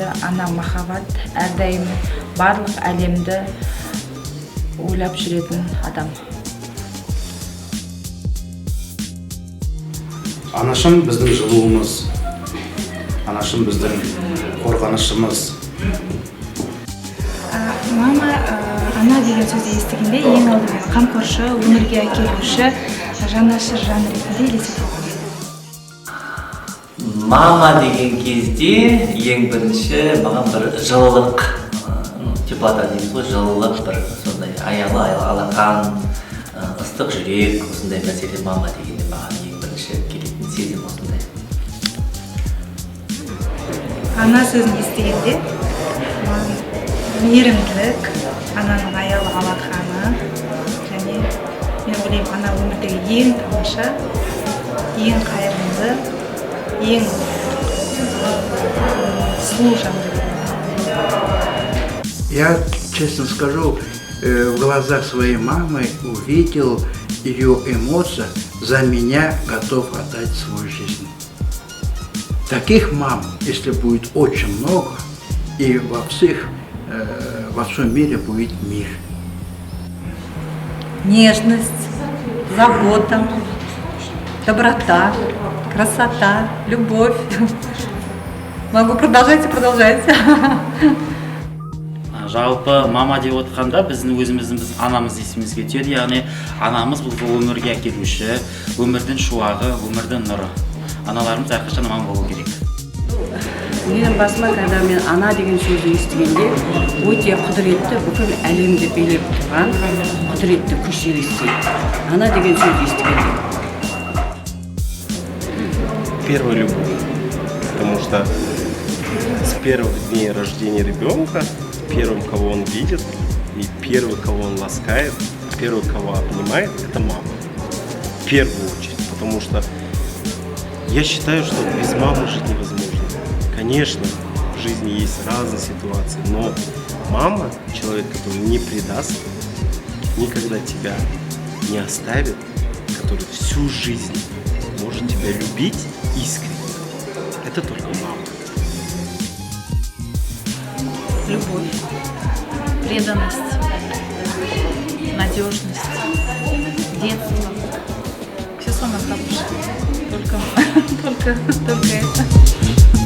өзі ана махаббат, әрдайым барлық әлемді ойлап жүретін адам. Анашым біздің жылуымыз, анашым біздің қорғанышымыз. Мама ана деген сөзді естігенде ең алдымен қамқоршы, өмірге әкелуші, жанашыр жан ретінде елестетеді. Мама деген кезде ең бірінші маған бір жылылық, теплота дейміз ғой, жылылық, бір сондай аялы алақан, ыстық жүрек, осындай мәселе мама дегенде маған ең бірінші келетін сезім осындай. Ана сөзін естігенде мейірімділік, ананың аялы алақаны, және мен ойлаймын, ана өмірдегі ең тамаша, ең қайырымды, ең сұлу жан. Я, честно скажу, в глазах своей мамы увидел ее эмоции, за меня готов отдать свою жизнь. Таких мам, если будет очень много, и во всем мире будет мир. Нежность, забота, доброта, красота, любовь. Могу продолжать и продолжать. Жалпы мама деп отқанда біздің өзіміздің анамыз есімізге түседі, яғни анамыз бұл өмірге әкелуші, өмірдің шуағы, өмірдің нұры. Аналарымыз әрқашан аман болу керек. Менің басыма, когда мен ана деген сөзді естігенде, өте құдіретті, бүкіл әлемді билеп тұрған құдіретті күш елестейді. Ана деген сөзді естігенде. Первая любовь, потому что с первых дней рождения ребенка первым, кого он видит, и первый, кого он ласкает, первый, кого обнимает, это мама. В первую очередь, потому что я считаю, что без мамы жить невозможно. Конечно, в жизни есть разные ситуации, но мама, человек, который не предаст, никогда тебя не оставит, который всю жизнь может тебя любить искренне. Это только мама. Любовь, преданность, надежность, детство. Все самое хорошее. Только это.